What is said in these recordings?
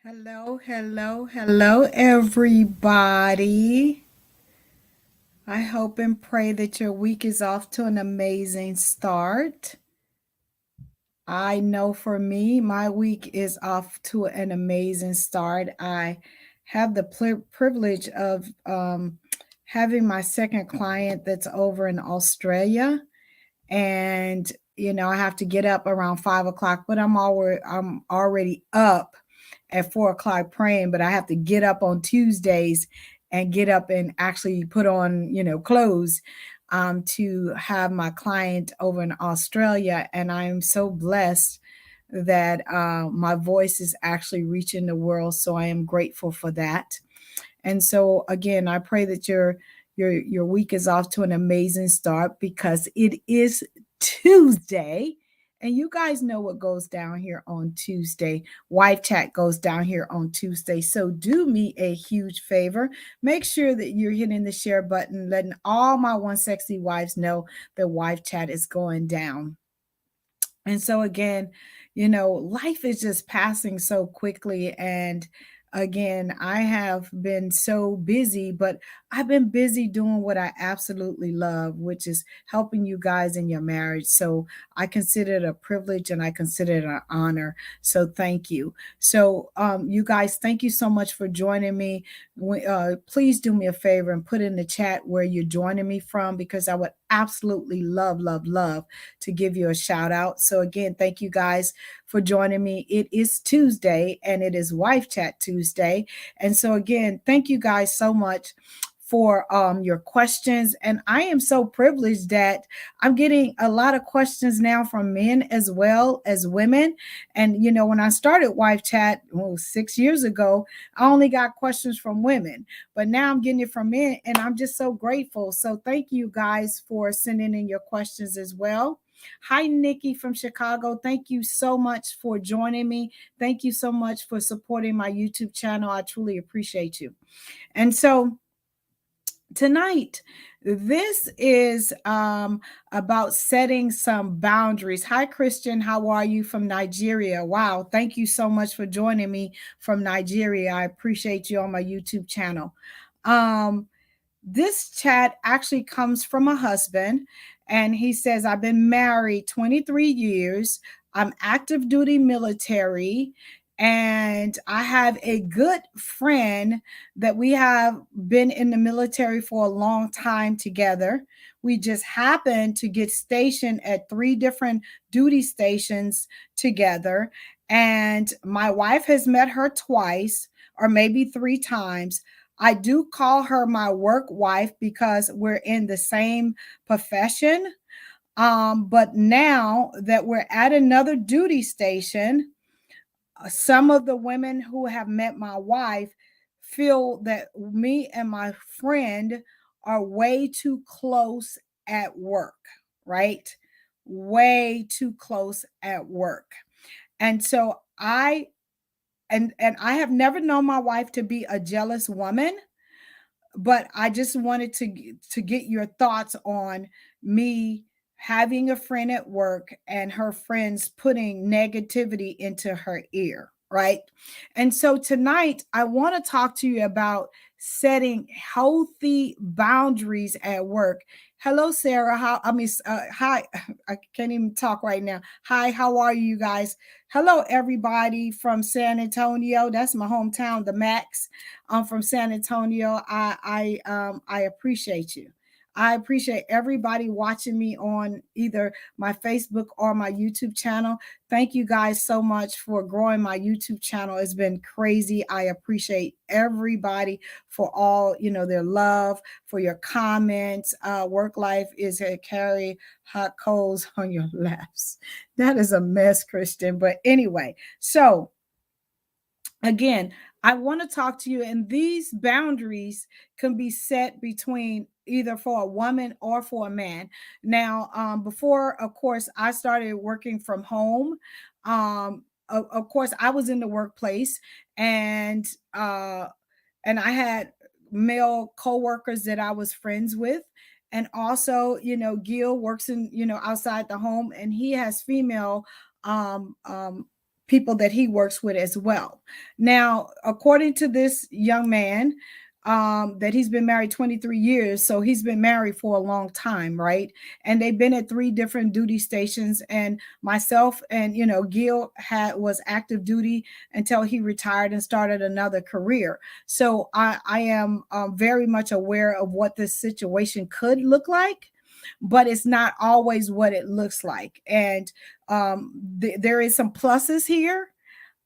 Hello, hello, hello, everybody. I hope and pray that your week is off to an amazing start. I know for me, my week is off to an amazing start. I have the privilege of having my second client that's over in Australia, and I have to get up around 5 o'clock, but I'm already up at 4 o'clock praying, but I have to get up on Tuesdays and get up and actually put on, clothes to have my client over in Australia. And I am so blessed that my voice is actually reaching the world. So I am grateful for that. And so again, I pray that your week is off to an amazing start because it is Tuesday. And you guys know what goes down here on Tuesday. Wife Chat goes down here on Tuesday. So do me a huge favor. Make sure that you're hitting the share button, letting all my one sexy wives know that Wife Chat is going down. And so again, life is just passing so quickly. And again, I have been so busy, but I've been busy doing what I absolutely love, which is helping you guys in your marriage. So I consider it a privilege and I consider it an honor. So thank you. So you guys, thank you so much for joining me. Please do me a favor and put in the chat where you're joining me from, because I would absolutely love, love, love to give you a shout out. So again, thank you guys for joining me. It is Tuesday and it is Wife Chat Tuesday. And so again, thank you guys so much for your questions. And I am so privileged that I'm getting a lot of questions now from men as well as women. And when I started Wife Chat 6 years ago, I only got questions from women, but now I'm getting it from men, and I'm just so grateful. So thank you guys for sending in your questions as well. Hi, Nikki from Chicago. Thank you so much for joining me. Thank you so much for supporting my YouTube channel. I truly appreciate you. And so tonight, this is about setting some boundaries. Hi, Christian. How are you from Nigeria? Wow. Thank you so much for joining me from Nigeria. I appreciate you on my YouTube channel. Um, this chat actually comes from a husband, and he says, I've been married 23 years. I'm active duty military, and I have a good friend that we have been in the military for a long time together. We just happened to get stationed at 3 different duty stations together. And my wife has met her twice or maybe 3 times. I do call her my work wife because we're in the same profession. But now that we're at another duty station, some of the women who have met my wife feel that me and my friend are way too close at work, right? Way too close at work. And so I have never known my wife to be a jealous woman, but I just wanted to get your thoughts on me having a friend at work and her friends putting negativity into her ear, right? And so tonight I want to talk to you about setting healthy boundaries at work. Hello, Sarah. Hi. I can't even talk right now. Hi, how are you guys? Hello, everybody from San Antonio. That's my hometown, the Max. I'm from San Antonio. I appreciate you. I appreciate everybody watching me on either my Facebook or my YouTube channel. Thank you guys so much for growing my YouTube channel. It's been crazy. I appreciate everybody for all, their love, for your comments. Work life is a carry hot coals on your laps. That is a mess, Christian. But anyway, so again, I want to talk to you, and these boundaries can be set between either for a woman or for a man. Now, before, of course, I started working from home. Of course, I was in the workplace, and and I had male coworkers that I was friends with. And also, Gail works in, outside the home, and he has female um, um, people that he works with as well. Now, according to this young man, that he's been married 23 years, so he's been married for a long time, right? And they've been at three different duty stations. And myself and Gil had was active duty until he retired and started another career. So I am very much aware of what this situation could look like, but it's not always what it looks like. And there is some pluses here,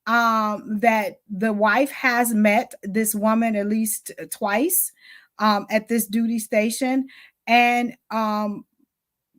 that the wife has met this woman at least twice, at this duty station. And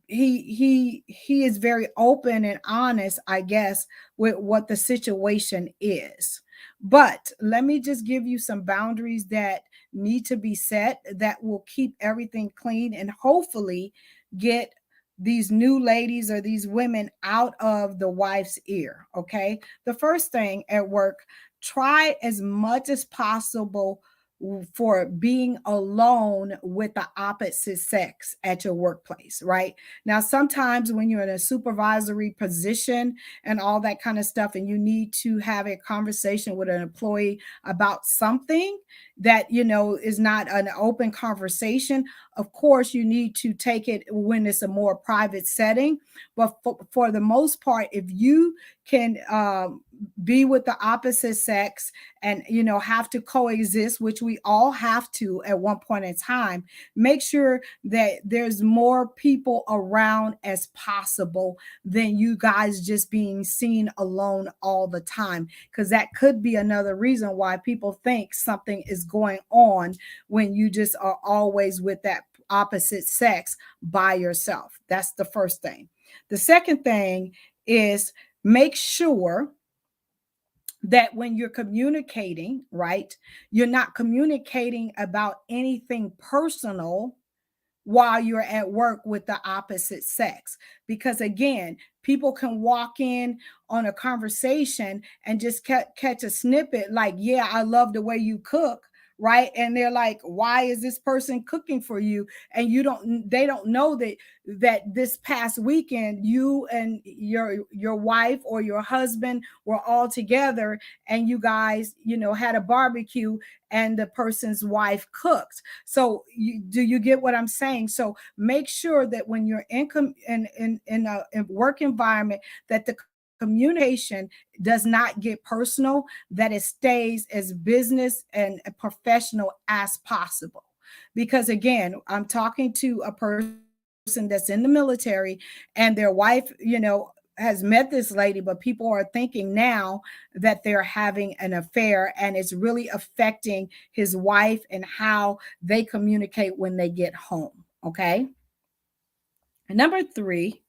he is very open and honest, I guess, with what the situation is. But let me just give you some boundaries that need to be set that will keep everything clean and hopefully get these new ladies or these women out of the wife's ear. Okay, the first thing at work, try as much as possible for being alone with the opposite sex at your workplace, right? Now, sometimes when you're in a supervisory position and all that kind of stuff, and you need to have a conversation with an employee about something that, is not an open conversation, of course, you need to take it when it's a more private setting. But for the most part, if you can be with the opposite sex and have to coexist, which we all have to at one point in time, make sure that there's more people around as possible than you guys just being seen alone all the time, because that could be another reason why people think something is going on when you just are always with that opposite sex by yourself. That's the first thing. The second thing is, make sure that when you're communicating, right, you're not communicating about anything personal while you're at work with the opposite sex. Because again, people can walk in on a conversation and just catch a snippet like, yeah, I love the way you cook, right? And they're like, why is this person cooking for you? And they don't know that this past weekend you and your wife or your husband were all together, and you guys had a barbecue, and the person's wife cooked. So do you get what I'm saying? So make sure that when you're in a work environment, that the communication does not get personal, that it stays as business and professional as possible. Because again, I'm talking to a person that's in the military, and their wife, has met this lady, but people are thinking now that they're having an affair, and it's really affecting his wife and how they communicate when they get home. Okay. And number three,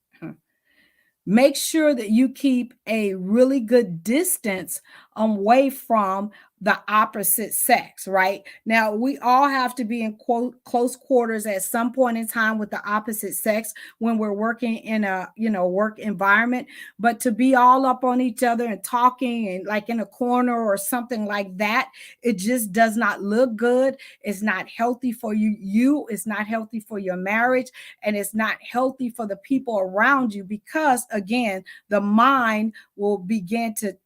make sure that you keep a really good distance away from the opposite sex, right? Now, we all have to be in close quarters at some point in time with the opposite sex when we're working in a, work environment. But to be all up on each other and talking and like in a corner or something like that, it just does not look good. It's not healthy for you. It's not healthy for your marriage, and it's not healthy for the people around you, because again, the mind will begin to,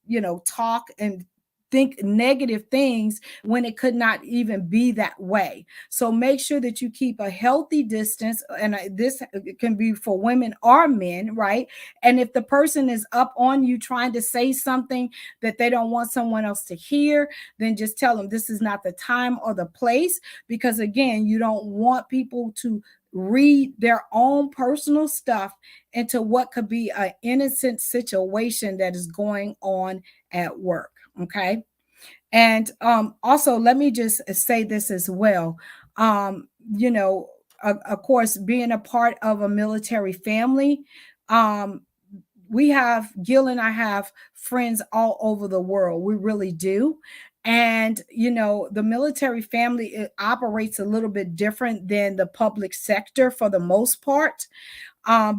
talk and think negative things when it could not even be that way. So make sure that you keep a healthy distance, and this can be for women or men, right? And if the person is up on you trying to say something that they don't want someone else to hear, then just tell them this is not the time or the place, because again, you don't want people to read their own personal stuff into what could be an innocent situation that is going on at work. Okay. And also, let me just say this as well. Of course, being a part of a military family, um, we have, Gil and I have friends all over the world. We really do. And, the military family, it operates a little bit different than the public sector for the most part,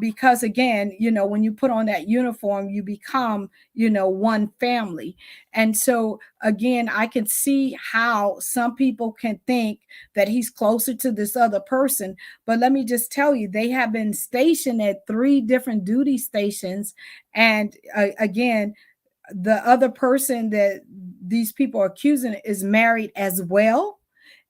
because again, when you put on that uniform, you become, one family. And so again, I can see how some people can think that he's closer to this other person. But let me just tell you, they have been stationed at three different duty stations. And again, the other person that these people are accusing is married as well,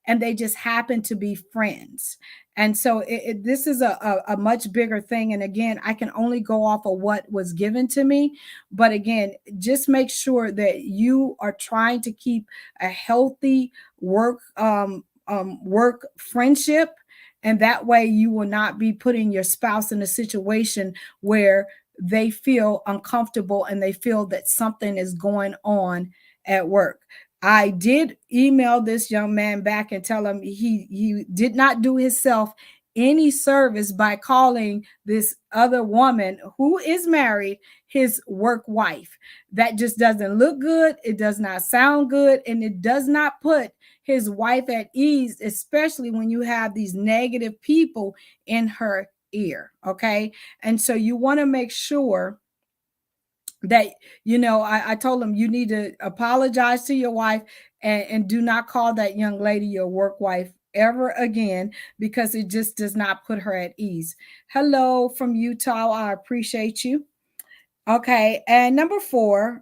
and they just happen to be friends. And so this is a much bigger thing. And again, I can only go off of what was given to me. But again, just make sure that you are trying to keep a healthy work friendship, and that way you will not be putting your spouse in a situation where they feel uncomfortable and they feel that something is going on at work. I did email this young man back and tell him he did not do himself any service by calling this other woman who is married his work wife. That just doesn't look good. It does not sound good, and it does not put his wife at ease, especially when you have these negative people in her ear. Okay. And so you want to make sure that, I told him you need to apologize to your wife, and do not call that young lady your work wife ever again, because it just does not put her at ease. Hello from Utah. I appreciate you. Okay. And number 4,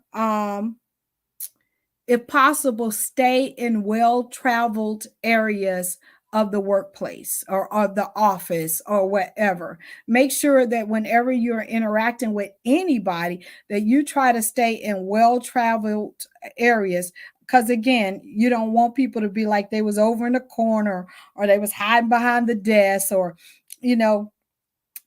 if possible, stay in well-traveled areas of the workplace or of the office or whatever. Make sure that whenever you're interacting with anybody, that you try to stay in well-traveled areas. Because again, you don't want people to be like they was over in the corner, or they was hiding behind the desk, or you know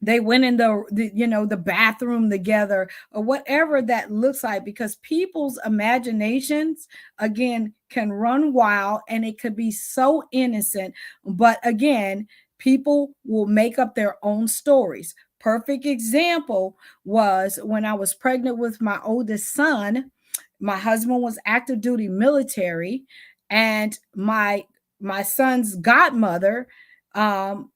they went in the bathroom together, or whatever that looks like, because people's imaginations again can run wild, and it could be so innocent, but again, people will make up their own stories. Perfect example was when I was pregnant with my oldest son. My husband was active duty military, and my son's godmother, um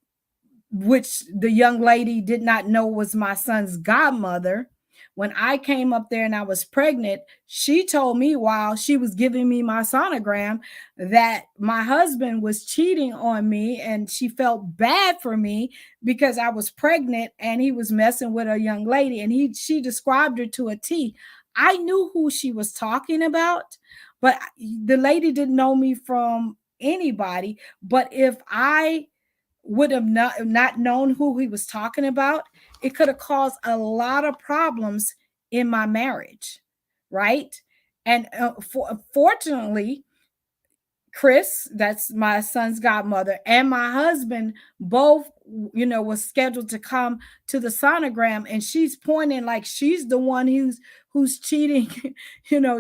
which the young lady did not know was my son's godmother. When I came up there and I was pregnant, she told me while she was giving me my sonogram that my husband was cheating on me, and she felt bad for me because I was pregnant and he was messing with a young lady, and she described her to a T. I knew who she was talking about, but the lady didn't know me from anybody. But if I would have not known who he was talking about, it could have caused a lot of problems in my marriage, right? And fortunately, Chris, that's my son's godmother, and my husband both, was scheduled to come to the sonogram, and she's pointing like she's the one who's cheating,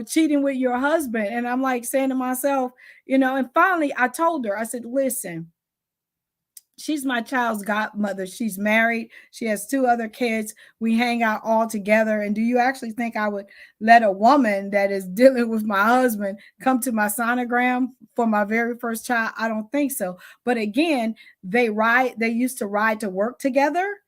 cheating with your husband. And I'm like saying to myself, and finally I told her, I said, listen, she's my child's godmother. She's married. She has 2 other kids. We hang out all together. And do you actually think I would let a woman that is dealing with my husband come to my sonogram for my very first child? I don't think so. But again, they used to ride to work together,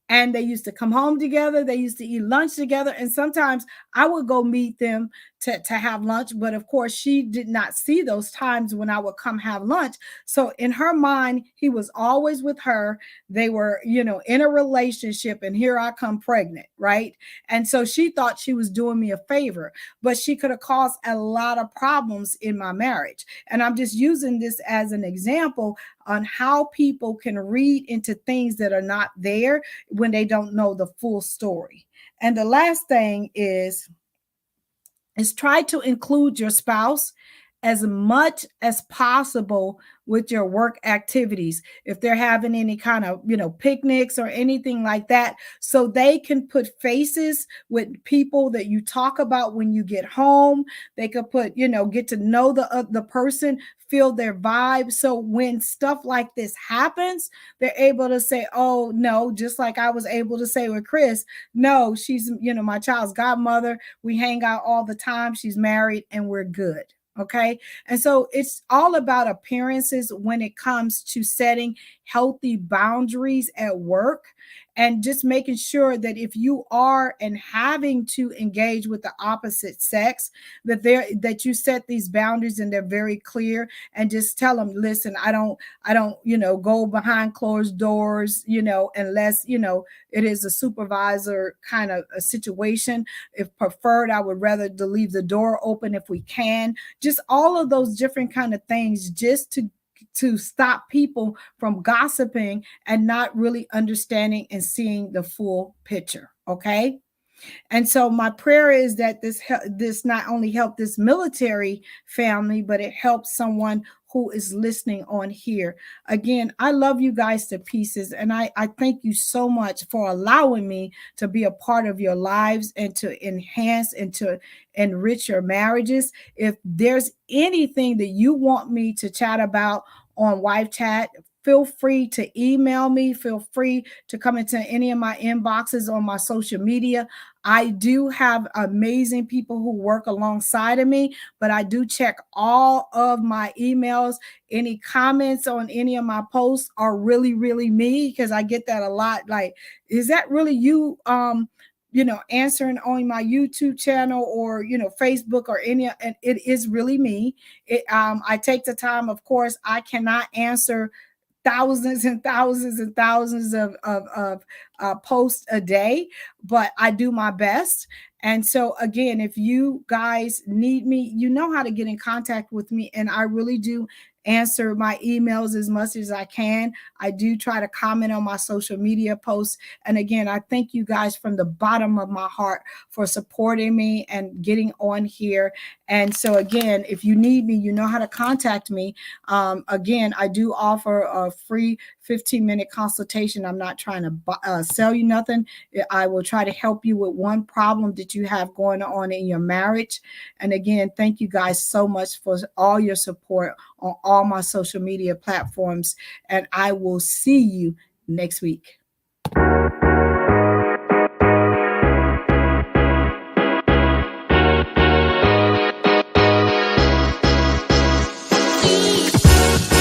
and they used to come home together. They used to eat lunch together. And sometimes I would go meet them to have lunch. But of course, she did not see those times when I would come have lunch. So in her mind, he was always with her. They were, in a relationship, and here I come pregnant, right? And so she thought she was doing me a favor, but she could have caused a lot of problems in my marriage. And I'm just using this as an example on how people can read into things that are not there when they don't know the full story. And the last thing is try to include your spouse as much as possible with your work activities. If they're having any kind of, picnics or anything like that, so they can put faces with people that you talk about when you get home. They could put, get to know the person, feel their vibe. So when stuff like this happens, they're able to say, oh no, just like I was able to say with Chris, no, she's, my child's godmother. We hang out all the time. She's married and we're good. Okay. And so it's all about appearances when it comes to setting healthy boundaries at work. and just making sure that if you are and having to engage with the opposite sex, that you set these boundaries and they're very clear, and just tell them, listen, I don't go behind closed doors, unless it is a supervisor kind of a situation. If preferred, I would rather to leave the door open if we can. Just all of those different kind of things, just to stop people from gossiping and not really understanding and seeing the full picture. Okay. And so my prayer is that this not only help this military family, but it helps someone who is listening on here. Again, I love you guys to pieces, and I thank you so much for allowing me to be a part of your lives and to enhance and to enrich your marriages. If there's anything that you want me to chat about on Wife Chat, feel free to email me. Feel free to come into any of my inboxes on my social media. I do have amazing people who work alongside of me, but I do check all of my emails. Any comments on any of my posts are really, really me, because I get that a lot. Like, is that really you? Answering on my YouTube channel or Facebook or any, and it is really me. I take the time. Of course, I cannot answer thousands and thousands and thousands of posts a day, but I do my best. And so, again, if you guys need me, you know how to get in contact with me. And I really do answer my emails as much as I can. I do try to comment on my social media posts. And again, I thank you guys from the bottom of my heart for supporting me and getting on here. And so, again, if you need me, you know how to contact me. Again, I do offer a free 15-minute consultation. I'm not trying to sell you nothing. I will try to help you with one problem that you have going on in your marriage. And again, thank you guys so much for all your support on all my social media platforms. And I will see you next week.